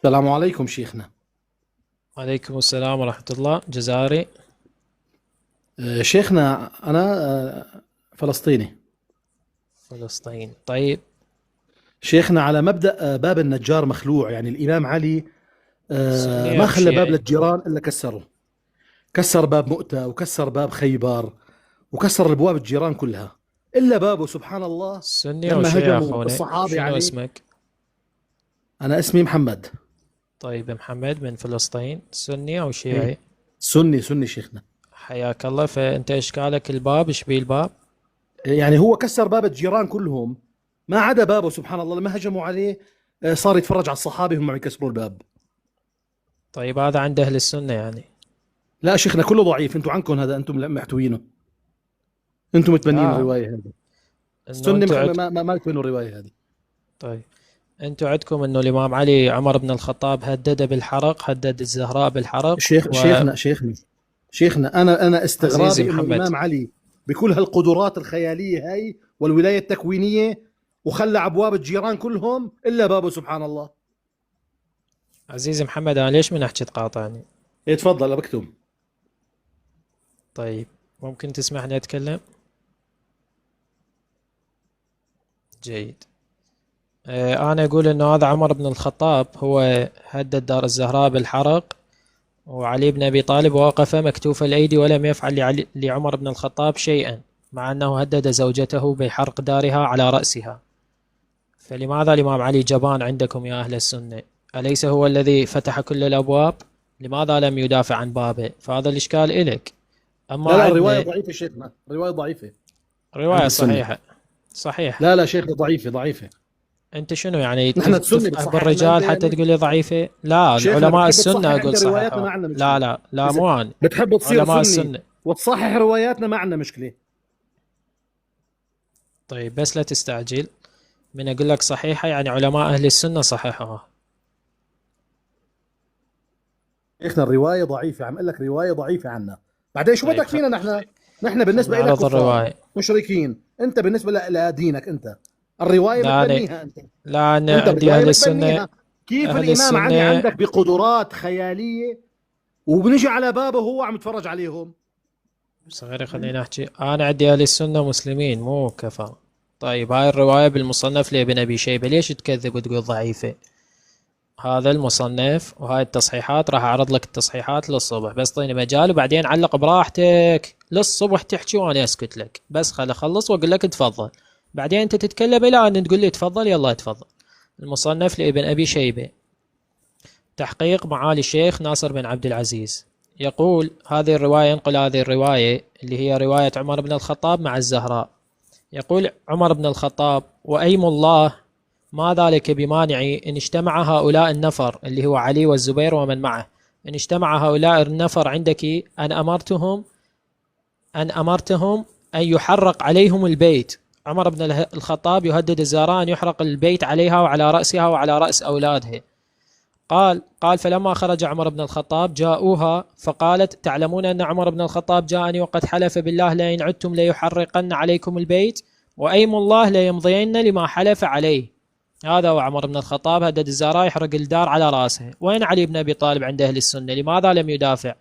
السلام عليكم شيخنا. وعليكم السلام ورحمة الله. جزائري. شيخنا أنا فلسطيني. فلسطين. طيب. شيخنا على مبدأ باب النجار مخلوع، يعني الإمام علي سني ما أو خلى باب شيعي؟ للجيران إلا كسره. كسر باب مؤتة وكسر باب خيبر وكسر الأبواب الجيران كلها إلا بابه، سبحان الله. سني أو لما شيعي هجموا أخونا؟ الصحابة شنو عليه. اسمك؟ أنا اسمي محمد. طيب محمد من فلسطين، سني أو إيه، شيعي؟ سني شيخنا. حياك الله. فأنت إشكالك الباب، إيش بيه الباب؟ يعني هو كسر باب الجيران كلهم ما عدا بابه، سبحان الله. لما هجموا عليه صار يتفرج على الصحابة هم عم يكسروا الباب. طيب هذا عند أهل السنة يعني؟ لا شيخنا، كله ضعيف. انتوا عنكم هذا، انتم لا محتوينه. انتم متبنين لا، الروايه هذه. إنه السنه أنتوا ما تبنوا الروايه هذه. طيب، أنتوا عندكم إنه الإمام علي عمر بن الخطاب هدد بالحرق، هدد الزهراء بالحرق. شيخنا انا وعزيزي استغرابي انه محمد، الامام علي بكل هالقدرات الخياليه هاي والولايه التكوينيه وخلى ابواب الجيران كلهم الا بابه، سبحان الله. عزيزي محمد، أنا ليش من أحكي تقاطعني؟ إيه، تفضل بكتب. طيب، ممكن تسمحني أتكلم؟ جيد. أنا أقول إنه هذا عمر بن الخطاب هو هدد دار الزهراء بالحرق، وعلي بن أبي طالب وقف مكتوف الأيدي ولم يفعل لعمر بن الخطاب شيئا، مع أنه هدد زوجته بحرق دارها على رأسها. فلماذا الإمام علي جبان عندكم يا أهل السنة؟ أليس هو الذي فتح كل الأبواب؟ لماذا لم يدافع عن بابه؟ فهذا الإشكال إلك. أما لا الروايه عندنا ضعيفه شيخنا، الروايه ضعيفه عند رواية السنه. صحيحة. صحيح. لا شيخنا، ضعيفه. انت شنو يعني نحن السنه تفقه بتصحح لنا بالرجال حتى انت. تقول لي ضعيفة؟ لا، شيخنا العلماء بتحب السنة تصحح اقول انت رواياتنا، صححوها. ما عندنا لا مشكله. لا لا، اذا مو أنا. بتحب تصير علماء سني السنة. وتصحح رواياتنا ما عندنا مشكله. طيب بس لا تستعجل. من اقول لك صحيحة يعني علماء اهل السنة صححوها. شيخنا الروايه ضعيفه، عم اقول لك روايه ضعيفه عنا. بعدين شو طيب بدك فينا نحن؟ نحن خلنا بالنسبه لك نعرض كفار الرواية. مشركين، انت بالنسبه لدينك انت الروايه لا أنا بتبنيها انت. لا أنا انت عندي الروايه اهل السنة. بتبنيها. كيف اهل الامام علي السنة. عندك بقدرات خياليه وبنجي على بابه وهو عم يتفرج عليهم؟ صغيرة خليني احكي، انا عندي اهل السنة مسلمين مو كفار. طيب هاي الرواية بالمصنف لابن ابي شيبة، ليش تكذب وتقول ضعيفة؟ هذا المصنف وهاي التصحيحات، راح اعرض لك التصحيحات للصبح، بس طيني مجال وبعدين علق براحتك للصبح تحكي وانا اسكت لك، بس خل اخلص واقول لك تفضل. بعدين انت تتكلم الى ان تقول لي تفضل، يلا تفضل. المصنف لابن ابي شيبة، تحقيق معالي الشيخ ناصر بن عبد العزيز. يقول هذه الرواية، ينقل هذه الرواية اللي هي رواية عمر بن الخطاب مع الزهراء. يقول عمر بن الخطاب: وأيم الله ما ذلك بمانع إن اجتمع هؤلاء النفر، اللي هو علي والزبير ومن معه، إن اجتمع هؤلاء النفر عندك أن أمرتهم أن يحرق عليهم البيت. عمر بن الخطاب يهدد الزهراء أن يحرق البيت عليها وعلى رأسها وعلى رأس أولادها. قال فلما خرج عمر بن الخطاب جاءوها فقالت: تعلمون أن عمر بن الخطاب جاءني وقد حلف بالله لئن عدتم ليحرقن عليكم البيت، وأيم الله ليمضين لما حلف عليه. هذا هو عمر بن الخطاب هدد الزهراء يحرق الدار على راسه. وين علي بن أبي طالب عند أهل السنة؟ لماذا لم يدافع؟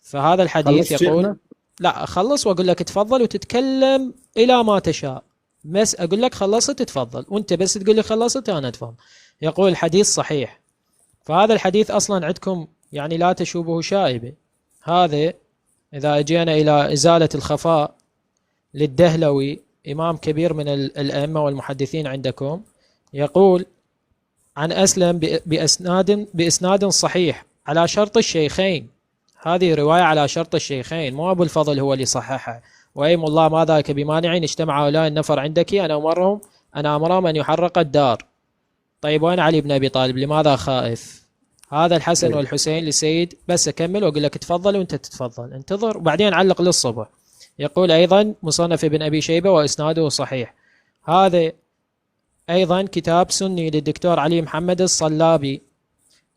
فهذا الحديث خلص يقول. شيخنا. لا أخلص وأقول لك تفضل وتتكلم إلى ما تشاء. بس أقول لك خلصت تفضل، وأنت بس تقول لي خلصت أنا أتفضل. يقول الحديث صحيح. فهذا الحديث أصلا عندكم يعني لا تشوبه شائبة. هذا إذا أجينا إلى إزالة الخفاء للدهلوي، إمام كبير من الأئمة والمحدثين عندكم، يقول عن أسلم بإسناد صحيح على شرط الشيخين. هذه رواية على شرط الشيخين، مو أبو الفضل هو اللي صححها. وأيم الله ما ذاك بمانع اجتمع هؤلاء النفر عندك أنا أمرهم أن يحرق الدار. طيب وين علي بن أبي طالب؟ لماذا خائف؟ هذا الحسن طيب. والحسين لسيد. بس أكمل وأقول لك تفضل وأنت تتفضل، انتظر وبعدين علق للصبح. يقول أيضا مصنف ابن أبي شيبة وإسناده صحيح. هذا أيضا كتاب سني للدكتور علي محمد الصلابي.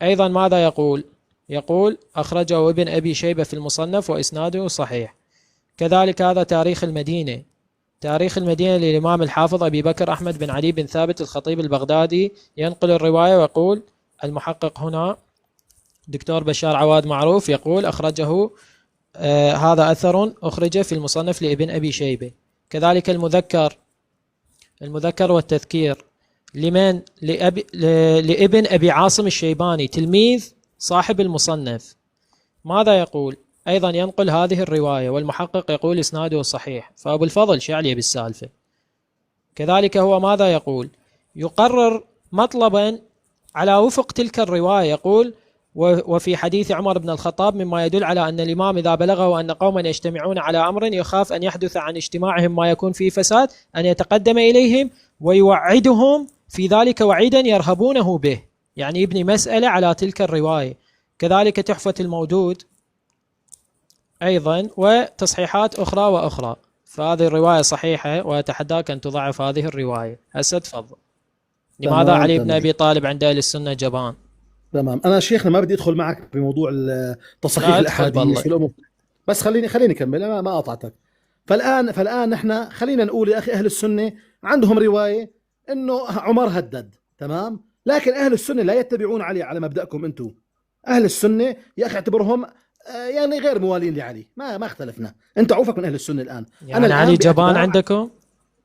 أيضا ماذا يقول؟ يقول أخرجه ابن أبي شيبة في المصنف وإسناده صحيح. كذلك هذا تاريخ المدينة. تاريخ المدينة للإمام الحافظ أبي بكر أحمد بن علي بن ثابت الخطيب البغدادي، ينقل الرواية ويقول المحقق هنا دكتور بشار عواد معروف يقول أخرجه هذا أثر أخرج في المصنف لابن أبي شيبة. كذلك المذكر والتذكير لمن؟ لابن أبي عاصم الشيباني تلميذ صاحب المصنف. ماذا يقول؟ أيضا ينقل هذه الرواية والمحقق يقول إسناده صحيح. فأبو الفضل شعلي بالسالفة. كذلك هو ماذا يقول؟ يقرر مطلبا على وفق تلك الرواية. يقول وفي حديث عمر بن الخطاب مما يدل على أن الإمام إذا بلغه أن قوما يجتمعون على أمر يخاف أن يحدث عن اجتماعهم ما يكون فيه فساد أن يتقدم إليهم ويوعدهم في ذلك وعيدا يرهبونه به، يعني يبني مسألة على تلك الرواية. كذلك تحفة المودود أيضا وتصحيحات أخرى وأخرى. فهذه الرواية صحيحة وأتحداك أن تضعف هذه الرواية. هسه تفضل. لماذا علي بن أبي طالب عند أهل السنة جبان؟ تمام. انا شيخنا ما بدي ادخل معك بموضوع تصحيح الاحاديث في الامور، بس خليني اكمل. انا ما قاطعتك. فالان نحن خلينا نقول يا اخي اهل السنه عندهم روايه انه عمر هدد، تمام، لكن اهل السنه لا يتبعون علي على مبدأكم انتم. اهل السنه يا اخي اعتبرهم يعني غير موالين لعلي، ما اختلفنا. انت عوفك من اهل السنه الان. يعني انا علي جبان عندكم؟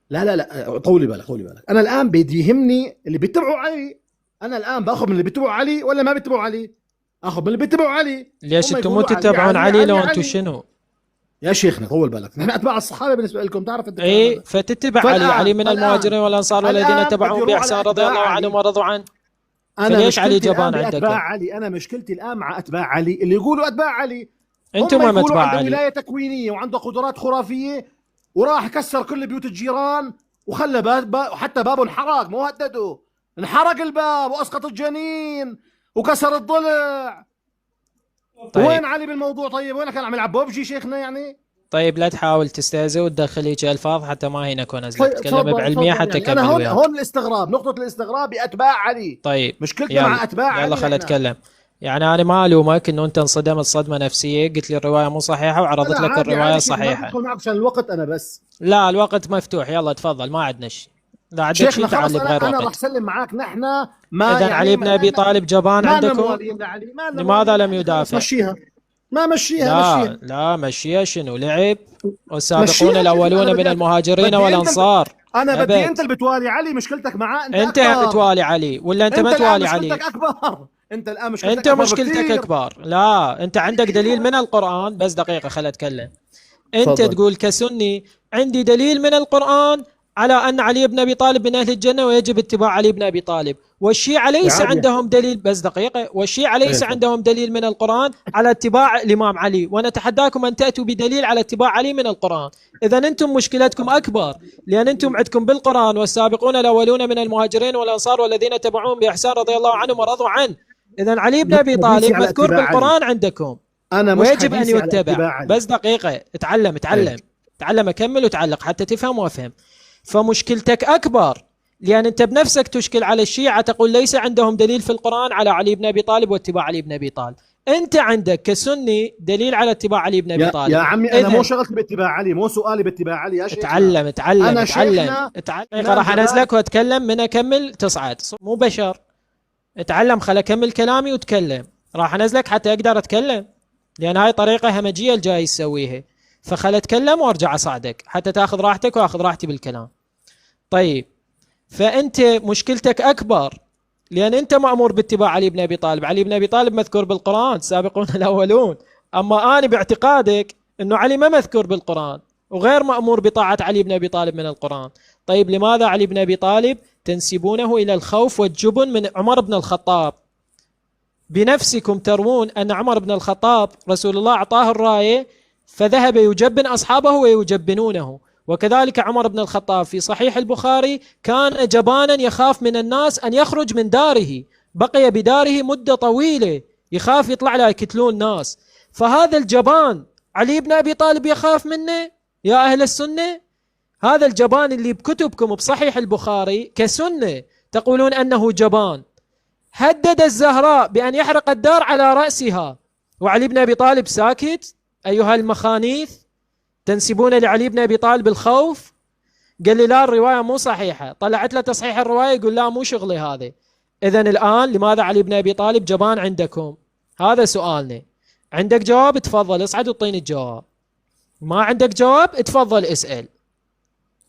لا طولي بالك. انا الان بدي يهمني اللي بيتبعوا علي. انا الان باخذ من اللي بيتبعوا علي ولا ما بيتبعوا علي؟ اخذ من اللي بيتبعوا علي. ليش انتم مو تتبعون علي لو انتم شنو؟ يا شيخنا طول بالك، نحن اتباع الصحابه بالنسبه لكم، تعرف انت. اي فتتبع علي من المهاجرين والانصار والذين تبعوهم باحسان رضي الله عنهم ورضوا عنه. فليش علي جبان عندكم؟ اتباع علي. انا مشكلتي الان مع اتباع علي اللي يقولوا اتباع علي. انتم ما اتباع علي. عنده ولايه تكوينيه وعنده قدرات خرافيه وراح كسر كل بيوت الجيران وخلى حتى بابه انحرق، مو هدده، انحرق الباب واسقط الجنين وكسر الضلع. طيب. وين علي بالموضوع؟ طيب وين كان عم يلعب بوبجي شيخنا يعني؟ طيب لا تحاول تستهزئ وتدخل هيك الفاظ حتى ما هي نكون نزلت. تتكلم بعلميه حتى يعني انا هون الاستغراب، نقطه الاستغراب باتباع علي. طيب مشكلتنا مع اتباع علي. يلا خلينا نتكلم. يعني انا ما الومك انه انت انصدمت صدمه نفسيه، قلت لي الروايه مو صحيحه وعرضت لك الروايه صحيحه. ادخل معك عشان الوقت انا بس. لا الوقت مفتوح، يلا تفضل، ما عندنا شيء. لا عندك شيء تعال بغير وقت. انا راح اسلم معك. نحن ما اذا يعني علي بن ابي طالب جبان عندكم، لماذا لم يدافع؟ مشيها. لا مشيها شنو؟ لعب والسابقون الاولون من المهاجرين والانصار. انا بدي انت اللي بتوالي علي. مشكلتك معاه انت بتوالي علي ولا انت ما توالي علي؟ مشكلتك اكبر. انت الان مشكلتك اكبر. لا انت عندك دليل من القرآن. بس دقيقة خليني اتكلم. انت فضل. تقول كسني عندي دليل من القرآن على أن علي بن أبي طالب من أهل الجنة ويجب اتباع علي بن أبي طالب، والشيعة ليس عندهم دليل. بس دقيقة. والشيعة ليس عندهم دليل من القرآن على اتباع الإمام علي، ونتحداكم أن تأتوا بدليل على اتباع علي من القرآن. إذا أنتم مشكلتكم أكبر، لأن أنتم عندكم بالقرآن والسابقون الأولون من المهاجرين والأنصار والذين تبعوهم بإحسان رضي الله عنهم ورضوا عنه. إذا علي بن أبي طالب مذكور بالقرآن عندكم ويجب أن يتبع. بس دقيقة. اتعلم أكمل وتعلق حتى تفهم وأفهم. فمشكلتك أكبر، لأن أنت بنفسك تشكل على الشيعة تقول ليس عندهم دليل في القرآن على علي بن أبي طالب واتباع علي بن أبي طالب. أنت عندك كسني دليل على اتباع علي بن أبي طالب. يا عمي أنا مو شغلتي باتباع علي، مو سؤالي باتباع علي يا شيخ. اتعلم. راح أنزلك وأتكلم من أكمل تصعد، مو بشر. اتعلم، خل أكمل كلامي وتكلم. راح أنزلك حتى أقدر أتكلم، لأن هاي طريقة همجية الجاي يسويها. فخل أتكلم وأرجع أصعدك حتى تأخذ راحتك وأخذ راحتي بالكلام. طيب فأنت مشكلتك أكبر، لأن أنت مأمور باتباع علي بن أبي طالب. علي بن أبي طالب مذكور بالقرآن، سابقون الأولون. أما أنا باعتقادك أنه علي ما مذكور بالقرآن وغير مأمور بطاعة علي بن أبي طالب من القرآن. طيب لماذا علي بن أبي طالب تنسبونه إلى الخوف والجبن من عمر بن الخطاب؟ بنفسكم تروون أن عمر بن الخطاب رسول الله أعطاه الراية فذهب يجبن أصحابه ويجبنونه. وكذلك عمر بن الخطاب في صحيح البخاري كان جبانا يخاف من الناس أن يخرج من داره، بقي بداره مدة طويلة يخاف يطلع له يقتلون الناس. فهذا الجبان علي بن أبي طالب يخاف منه يا أهل السنة؟ هذا الجبان اللي بكتبكم بصحيح البخاري كسنة تقولون أنه جبان، هدد الزهراء بأن يحرق الدار على رأسها وعلي بن أبي طالب ساكت. أيها المخانيث تنسبون لعلي بن أبي طالب الخوف. قال لي لا الرواية مو صحيحة. طلعت له تصحيح الرواية يقول لا مو شغلي هذا. إذن الآن لماذا علي بن أبي طالب جبان عندكم؟ هذا سؤالنا. عندك جواب تفضل اصعد وطيني الجواب، ما عندك جواب تفضل اسأل،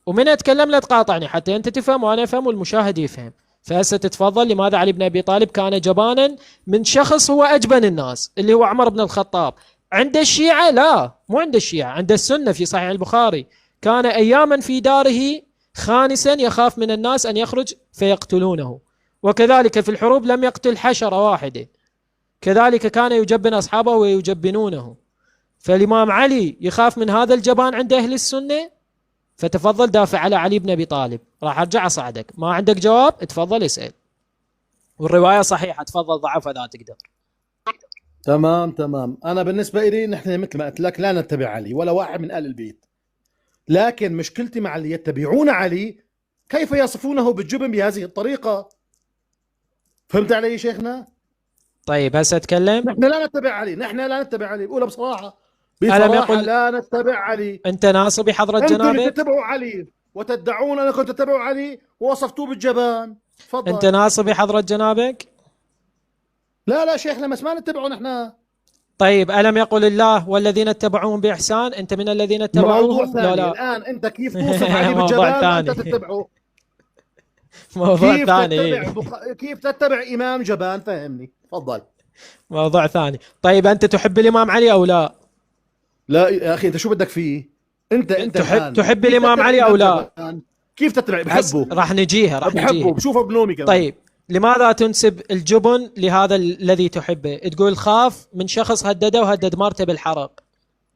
ومن أتكلم لا تقاطعني حتى أنت تفهم وأنا أفهم والمشاهد يفهم. فهسه تتفضل. لماذا علي بن أبي طالب كان جبانا من شخص هو أجبن الناس اللي هو عمر بن الخطاب؟ عند الشيعة لا، مو عند الشيعة، عند السنة في صحيح البخاري كان أياما في داره خانسا يخاف من الناس أن يخرج فيقتلونه، وكذلك في الحروب لم يقتل حشرة واحدة، كذلك كان يجبن أصحابه ويجبنونه. فالإمام علي يخاف من هذا الجبان عند أهل السنة. فتفضل دافع على علي بن أبي طالب. راح أرجع أصعدك، ما عندك جواب تفضل اسأل، والرواية صحيحة تفضل ضعف إذا تقدر. تمام. أنا بالنسبة لي نحن مثل ما قلت لك لا نتبع علي ولا واحد من آل البيت، لكن مشكلتي مع اللي يتبعون علي كيف يصفونه بالجبن بهذه الطريقة. فهمت علي شيخنا؟ طيب هسه أتكلم. نحن لا نتبع علي، بقولها بصراحة لا نتبع علي. أنت ناصب حضرة جنابك، أنتم تتبعوا علي وتدعون أنكم تتبعوا علي ووصفتوه بالجبان. تفضل. أنت ناصب حضرة جنابك. لا شيخنا بس ما نتبعه نحن. طيب ألم يقل الله والذين اتبعوهم بإحسان؟ أنت من الذين اتبعوهم؟ موضوع ثاني. لا. الآن أنت كيف توصف علي بالجبان وأنت تتبعه؟ موضوع ثاني. كيف تتبع إمام جبان؟ فهمني تفضل. موضوع ثاني. طيب أنت تحب الإمام علي أو لا؟ لا يا أخي أنت شو بدك فيه؟ أنت تحب الإمام علي أو لا؟ كيف تتبع؟ بحبه. راح نجيها بشوفه بنومي كمان. طيب لماذا تنسب الجبن لهذا الذي تحبه؟ تقول خاف من شخص هدده وهدد مرته بالحرق.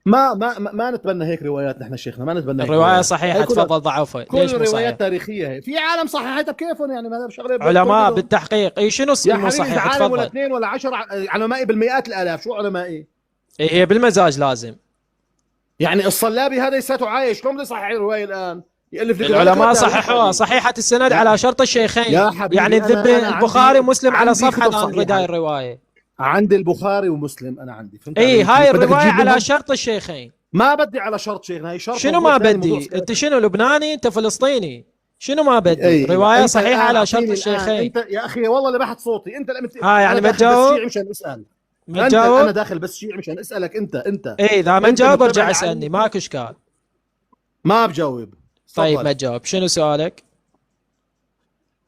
ما نتبنى هيك روايات نحن شيخنا، ما نتبنى هيك الرواية صحيحة تفضل ضعفها. كل روايات تاريخية هي. في عالم صحيحتها بكيفهم يعني، ما شغله علماء بالتحقيق. اي شنو اسمه صحيح؟ عالم ولا اثنين ولا 10 علماء بالمئات الالاف. شو علمائي؟ هي بالمزاج لازم يعني الصلابي هذا لساته عايش، شلون بده يصحح الرواية الآن؟ العلماء صححوها صحيحة السند على شرط الشيخين. يعني البخاري ومسلم على صفحة رداء الرواية. عند البخاري ومسلم أنا عندي. هاي الرواية على شرط الشيخين. ما بدي على شرط شيخنا، هي شرط. شنو ما بدي؟ انت شنو لبناني؟ انت فلسطيني؟ شنو ما بدي؟ رواية صحيحة على شرط الشيخين. انت يا اخي والله اللي بحت صوتي انت يعني ما تجاوب مشان اسال. انا داخل بس شيعي مشان اسالك انت. اذا ما تجاوب ارجع اسالني، ماكو اشكال. ما بجاوب. طيب ما تجاوب. شنو سؤالك؟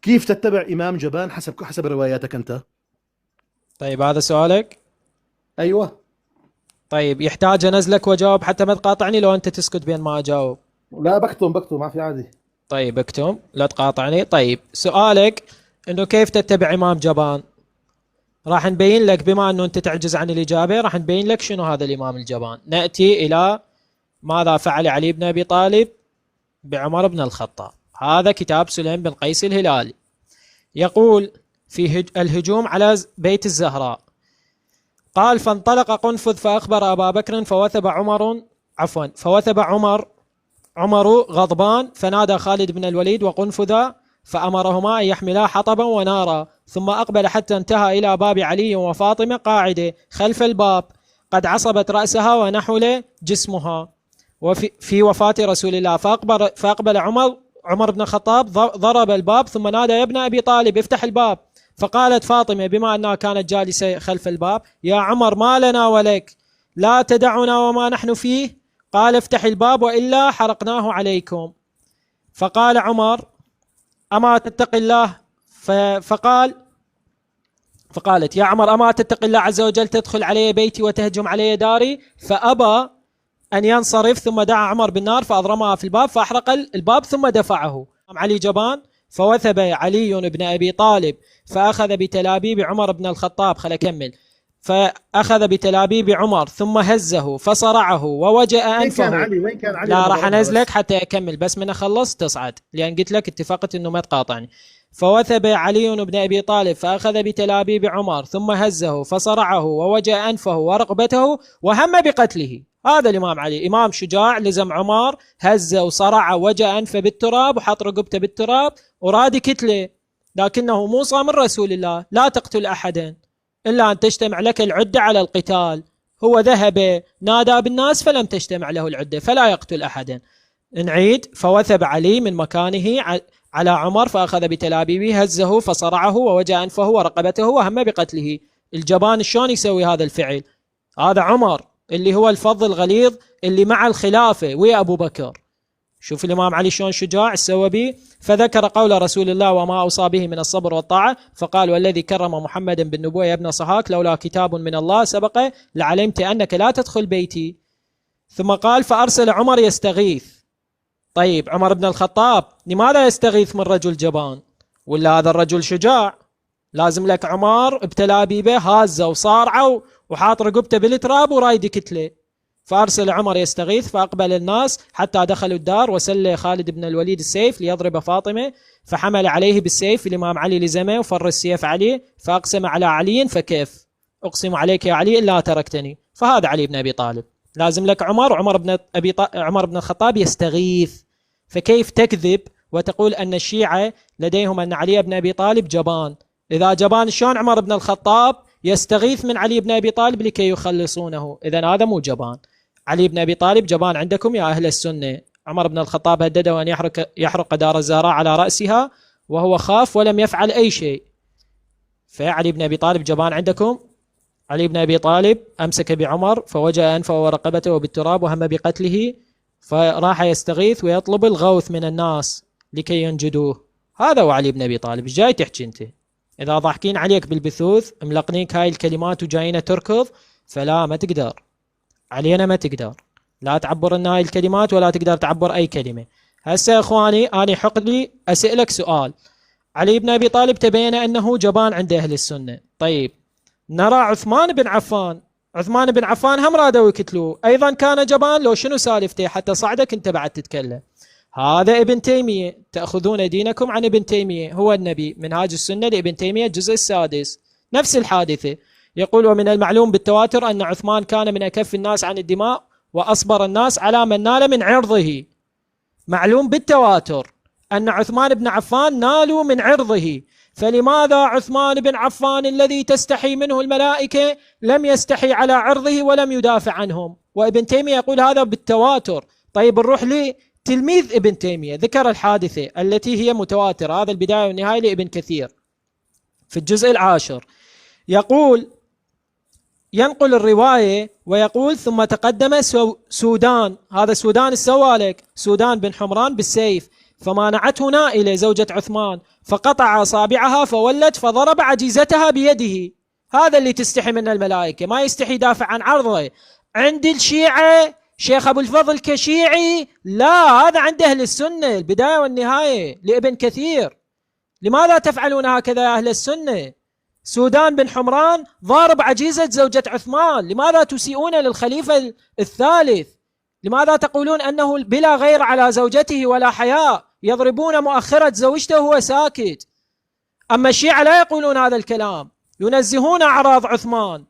كيف تتبع امام جبان حسب رواياتك انت؟ طيب هذا سؤالك؟ ايوه. طيب يحتاج انزلك واجاوب حتى ما تقاطعني لو انت تسكت بين ما اجاوب؟ لا بكتم ما في عادي. طيب اكتم لا تقاطعني. طيب سؤالك انه كيف تتبع امام جبان؟ راح نبين لك، بما انه انت تعجز عن الاجابه راح نبين لك شنو هذا الامام الجبان. ناتي الى ماذا فعل علي بن ابي طالب بعمر بن الخطاب. هذا كتاب سليم بن قيس الهلالي يقول في الهجوم على بيت الزهراء، قال فانطلق قنفذ فأخبر أبا بكر فوثب عمر غضبان فنادى خالد بن الوليد وقنفذ فأمرهما أن يحملا حطبا ونارا، ثم أقبل حتى انتهى إلى باب علي وفاطمة قاعدة خلف الباب قد عصبت رأسها ونحل جسمها وفي وفاة رسول الله. فأقبل عمر بن الخطاب ضرب الباب ثم نادى يا ابن أبي طالب افتح الباب. فقالت فاطمة بما أنها كانت جالسة خلف الباب يا عمر ما لنا ولك، لا تدعنا وما نحن فيه. قال افتح الباب وإلا حرقناه عليكم. فقال عمر أما تتق الله؟ فقالت يا عمر أما تتق الله عز وجل تدخل علي بيتي وتهجم علي داري؟ فأبى أن ينصرف، ثم دعا عمر بالنار فأضرمها في الباب فأحرق الباب ثم دفعه. علي جبان فوثب علي بن أبي طالب فأخذ بتلابيب عمر بن الخطاب. خل أكمل. فأخذ بتلابيب عمر ثم هزه فصرعه ووجأ أنفه. وين كان علي؟ لا راح أنزلك حتى أكمل بس من أخلص تصعد، لأن قلت لك اتفقت أنه ما تقاطعني. فوثب علي بن أبي طالب فأخذ بتلابيب عمر ثم هزه فصرعه ووجأ أنفه ورقبته وهم بقتله. هذا الإمام علي إمام شجاع، لزم عمر هزه وصرعه ووجأ أنفه بالتراب وحط رقبته بالتراب وراد كتله، لكنه موصى من رسول الله لا تقتل أحدا إلا أن تجتمع لك العدة على القتال. هو ذهب نادى بالناس فلم تجتمع له العدة فلا يقتل أحدا. نعيد. فوثب علي من مكانه على عمر فأخذ بتلابيبه هزه فصرعه ووجع أنفه ورقبته وهم بقتله. الجبان شلون يسوي هذا الفعل؟ هذا عمر اللي هو الفظ الغليظ اللي مع الخلافة ويا أبو بكر. شوف الإمام علي شلون شجاع سوى به. فذكر قول رسول الله وما أوصى به من الصبر والطاعة، فقال والذي كرم محمدا بالنبوة يا ابن صهاك لولا كتاب من الله سبق لعلمت أنك لا تدخل بيتي. ثم قال فأرسل عمر يستغيث. طيب عمر بن الخطاب لماذا يستغيث من رجل جبان؟ ولا هذا الرجل شجاع؟ لازم لك عمر بتلابيبه هازه وصارعه وحاط رقبته بالتراب ورايد كتله. فأرسل عمر يستغيث فأقبل الناس حتى دخلوا الدار وسل خالد بن الوليد السيف ليضرب فاطمة، فحمل عليه بالسيف. الإمام علي لزمه وفر السيف عليه فأقسم على علي فكيف أقسم عليك يا علي إلا تركتني. فهذا علي بن أبي طالب. لازم لك عمر بن الخطاب يستغيث. فكيف تكذب وتقول أن الشيعة لديهم أن علي بن أبي طالب جبان؟ إذا جبان شلون عمر بن الخطاب يستغيث من علي بن أبي طالب لكي يخلصونه؟ إذن هذا مو جبان. علي بن أبي طالب جبان عندكم يا أهل السنة. عمر بن الخطاب هدده أن يحرق دار الزهراء على رأسها وهو خاف ولم يفعل أي شيء. فعلي بن أبي طالب جبان عندكم؟ علي بن أبي طالب أمسك بعمر فوجأ أنفه ورقبته بالتراب وهم بقتله، فراح يستغيث ويطلب الغوث من الناس لكي ينجدوه. هذا هو علي بن أبي طالب. ايش جاي تحكي انت؟ إذا ضاحكين عليك بالبثوث ملقنيك هاي الكلمات وجايين تركض، فلا ما تقدر علينا، ما تقدر لا تعبر لنا هاي الكلمات ولا تقدر تعبر أي كلمة. هسه يا إخواني أنا حق لي أسألك سؤال. علي بن أبي طالب تبين أنه جبان عند أهل السنة. طيب نرى عثمان بن عفان هم رادوا يقتلوه، أيضا كان جبان؟ لو شنو سالفته حتى صعدك أنت بعد تتكلم؟ هذا ابن تيمية. تأخذون دينكم عن ابن تيمية، هو النبي. منهاج السنة لابن تيمية الجزء السادس نفس الحادثة. يقول ومن المعلوم بالتواتر أن عثمان كان من أكف الناس عن الدماء وأصبر الناس على من نال من عرضه. معلوم بالتواتر أن عثمان بن عفان نالوا من عرضه، فلماذا عثمان بن عفان الذي تستحي منه الملائكة لم يستحي على عرضه ولم يدافع عنهم؟ وابن تيمية يقول هذا بالتواتر. طيب نروح تلميذ ابن تيمية ذكر الحادثة التي هي متواترة، هذا البداية والنهاية لابن كثير في الجزء 10. يقول ينقل الرواية ويقول ثم تقدم سودان، هذا سودان السوالك، سودان بن حمران بالسيف، فمانعته نائلة زوجة عثمان فقطع أصابعها فولت فضرب عجيزتها بيده. هذا اللي تستحي من الملائكة، ما يستحي يدافع عن عرضه. عند الشيعة شيخ أبو الفضل كشيعي لا، هذا عند أهل السنة البداية والنهاية لابن كثير. لماذا تفعلون هكذا يا أهل السنة؟ سودان بن حمران ضارب عجيزة زوجة عثمان، لماذا تسيئون للخليفة الثالث؟ لماذا تقولون أنه بلا غير على زوجته ولا حياء؟ يضربون مؤخرة زوجته وهو ساكت. أما الشيعة لا يقولون هذا الكلام، ينزهون أعراض عثمان،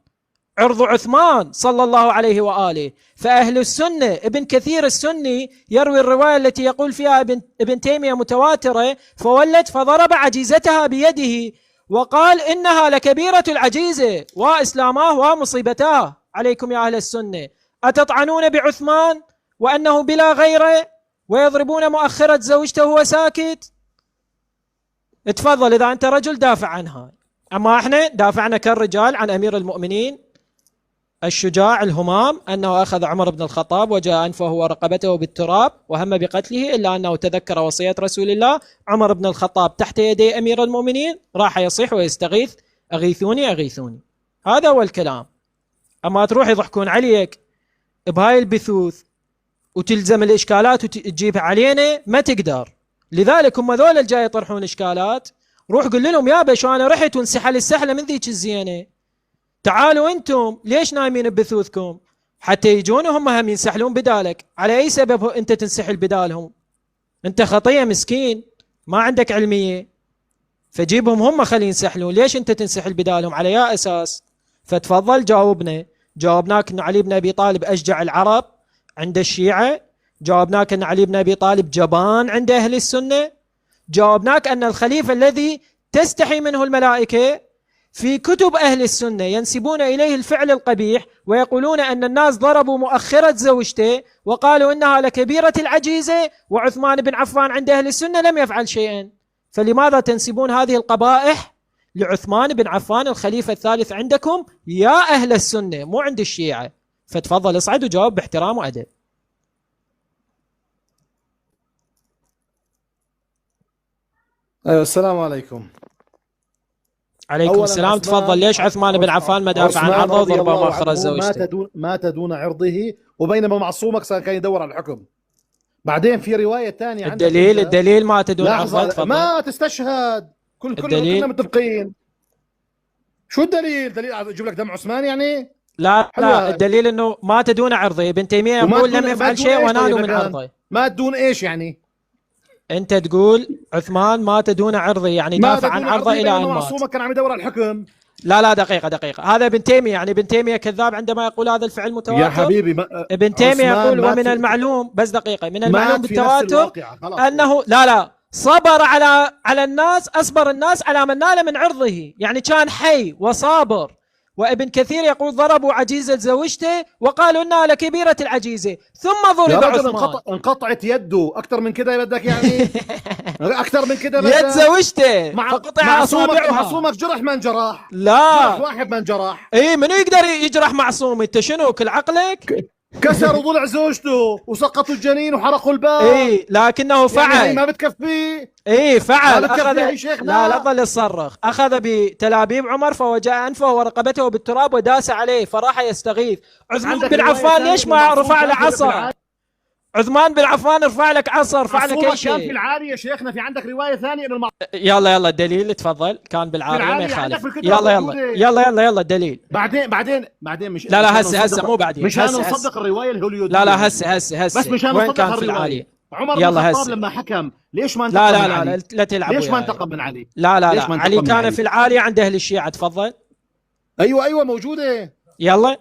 عرض عثمان صلى الله عليه وآله. فأهل السنة ابن كثير السني يروي الرواية التي يقول فيها ابن تيمية متواترة، فولت فضرب عجيزتها بيده وقال إنها لكبيرة العجيزة وإسلاماه ومصيبتاه. عليكم يا أهل السنة، أتطعنون بعثمان وأنه بلا غيره ويضربون مؤخرة زوجته وهو ساكت؟ اتفضل إذا أنت رجل دافع عنها. أما احنا دافعنا كالرجال عن أمير المؤمنين الشجاع الهمام أنه أخذ عمر بن الخطاب وجاء أنفه ورقبته بالتراب وهم بقتله، إلا أنه تذكر وصية رسول الله. عمر بن الخطاب تحت يدي أمير المؤمنين راح يصيح ويستغيث أغيثوني أغيثوني. هذا هو الكلام. أما تروح يضحكون عليك بهاي البثوث وتلزم الإشكالات وتجيبها علينا، ما تقدر. لذلك هم ذول الجاي يطرحون إشكالات، روح قل لهم يا باشا أنا رحت وانسحل السحلة من ذيك الزينة، تعالوا أنتم ليش نايمين ببثوثكم حتى يجون هم هم ينسحلون بدالك. على أي سبب أنت تنسحل بدالهم؟ أنت خطية مسكين ما عندك علمية، فجيبهم هم خلي ينسحلون. ليش أنت تنسحل بدالهم؟ على يا أساس؟ فتفضل جاوبنا. جاوبناك أن علي بن أبي طالب أشجع العرب عند الشيعة، جاوبناك أن علي بن أبي طالب جبان عند أهل السنة، جاوبناك أن الخليفة الذي تستحي منه الملائكة في كتب أهل السنة ينسبون إليه الفعل القبيح ويقولون أن الناس ضربوا مؤخرة زوجته وقالوا إنها لكبيرة العجيزة، وعثمان بن عفان عند أهل السنة لم يفعل شيئا. فلماذا تنسبون هذه القبائح لعثمان بن عفان الخليفة الثالث عندكم يا أهل السنة، مو عند الشيعة؟ فتفضل اصعد وجاوب باحترام وأدب. أيوة السلام عليكم. عليكم السلام. تفضل. ليش عثمان بن عفان ما دافع عن عرضه وضربه مؤخرا زوجته؟ مات دون عرضه، وبينما معصومك كان يدور على الحكم. بعدين في رواية ثانية الدليل مات دون عرضه. ما تستشهد. كلنا متفقين. شو الدليل؟ دليل اجيب لك دم عثمان يعني؟ لا الدليل انه مات دون عرضه. ابن تيمية يقول لم يفعل شيء ونالوا من عرضه. مات دون ايش يعني؟ انت تقول عثمان مات دون عرضه، يعني دافع عن عرضه الى ان مات. معصومك كان عم يدور على الحكم. لا دقيقة، هذا ابن تيمية. يعني ابن تيمية كذاب عندما يقول هذا الفعل متواتر يا حبيبي. ابن تيمية يقول ومن المعلوم، بس دقيقة، من المعلوم بالتواتر أنه لا صبر على الناس، أصبر الناس على من نال من عرضه، يعني كان حي وصابر. وابن كثير يقول ضربوا عجيزة زوجته وقالوا انها لكبيرة العجيزة، ثم ضرب عثمان. انقطعت يده. اكثر من كده بدك يعني؟ اكثر من كده بدك؟ يد زوجته فقطع اصابعها. معصومك جرح من جراح؟ لا جرح واحد من جراح. ايه منو يقدر يجرح معصوم؟ انت شنو كل عقلك؟ كسروا ضلع زوجته وسقطوا الجنين وحرقوا الباب. ايه لكنه فعل. يعني ما بتكفيه. ايه فعل. اخذ لا ظل يصرخ. اخذ بتلابيب عمر فوجاء انفه ورقبته بالتراب وداس عليه فراح يستغيث. عثمان بن عفان ليش ما رفع له عصا؟ عثمان بن عفان رفع لك عصا، رفع لك اي شيء. كان في العالي يا شيخنا. في عندك روايه ثانيه انه يلا الدليل تفضل. كان بالعالي ما يخالف. يلا الدليل. بعدين مش لا هسه مو بعدين. مشان نصدق الروايه الهوليوديه. لا هسه بس مشان وين نصدق كان في العالي؟ عمر بن الخطاب لما حكم ليش ما انتقم من علي؟ لا تلعب. ليش ما انتقم من علي؟ لا علي كان في العالي عند اهل الشيعة. تفضل. ايوه موجوده. يلا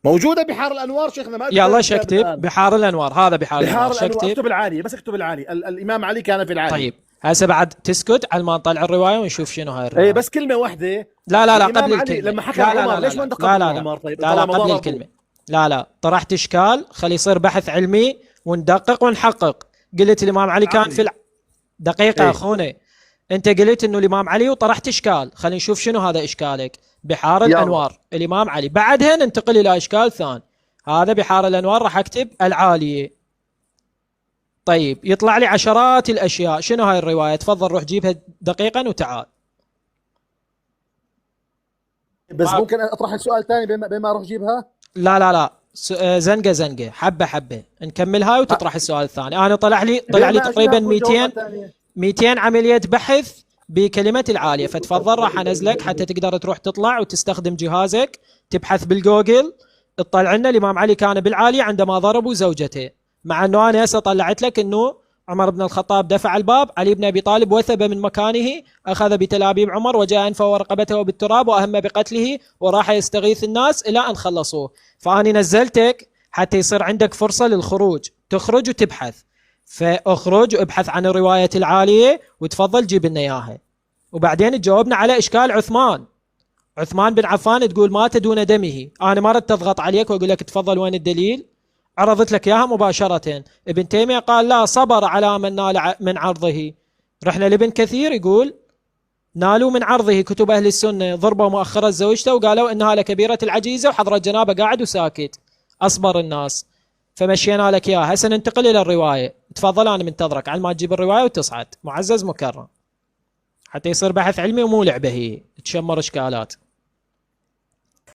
موجوده بحار الانوار شيخنا. ما يلا شكتب بحار الانوار. هذا بحار الانوار. اكتب العالي. بس اكتب العالي. الامام علي كان في العالي. طيب هسه بعد تسكت على ما نطلع الروايه ونشوف شنو هاي الروايه. اي بس كلمه واحده. لا قبل الكلمه. لما حكى عمر ليش ما انتقم من عمر؟ طيب لا قبل الكلمه. لا طرحت اشكال، خلي يصير بحث علمي وندقق ونحقق. قلت الامام علي كان في دقيقه اخونا. انت قلت انه الامام علي وطرحت اشكال، خلينا نشوف شنو هذا اشكالك. بحار الانوار الامام علي، بعدها ننتقل الى اشكال ثاني. هذا بحار الانوار راح اكتب العاليه. طيب يطلع لي عشرات الاشياء. شنو هاي الروايه؟ تفضل روح جيبها دقيقا وتعال. بس ممكن اطرح السؤال ثاني بما اروح جيبها؟ لا زنقه حبه نكمل هاي وتطرح السؤال الثاني. انا طلع لي تقريبا 200 عمليه بحث بكلمه العاليه. فتفضل راح انزلك حتى تقدر تروح تطلع وتستخدم جهازك تبحث بالجوجل تطلع لنا الامام علي كان بالعاليه عندما ضربوا زوجته. مع انه انا هسه طلعت لك انه عمر بن الخطاب دفع الباب، علي بن ابي طالب وثب من مكانه، اخذ بتلابيب عمر وجاء انفه ورقبته بالتراب واهم بقتله وراح يستغيث الناس الى ان خلصوه. فاني نزلتك حتى يصير عندك فرصه للخروج، تخرج وتبحث. فاخرج وابحث عن الروايه العاليه وتفضل جيب لنا اياها. وبعدين تجاوبنا على اشكال عثمان بن عفان تقول مات دون دمه. انا ما ردت اضغط عليك واقول لك تفضل وين الدليل، عرضت لك اياها مباشره. ابن تيميه قال لا صبر على من نال من عرضه. رحنا لابن كثير يقول نالوا من عرضه. كتب اهل السنه ضربوا مؤخرا زوجته وقالوا انها لكبيره العجيزه وحضره الجنابه قاعد وساكت، اصبر الناس. فمشينا لك اياها. هسه ننتقل الى الروايه. تفضل انا منتظرك على ما تجيب الروايه وتصعد معزز مكرم حتى يصير بحث علمي ومو لعبه هي تشمر اشكالات.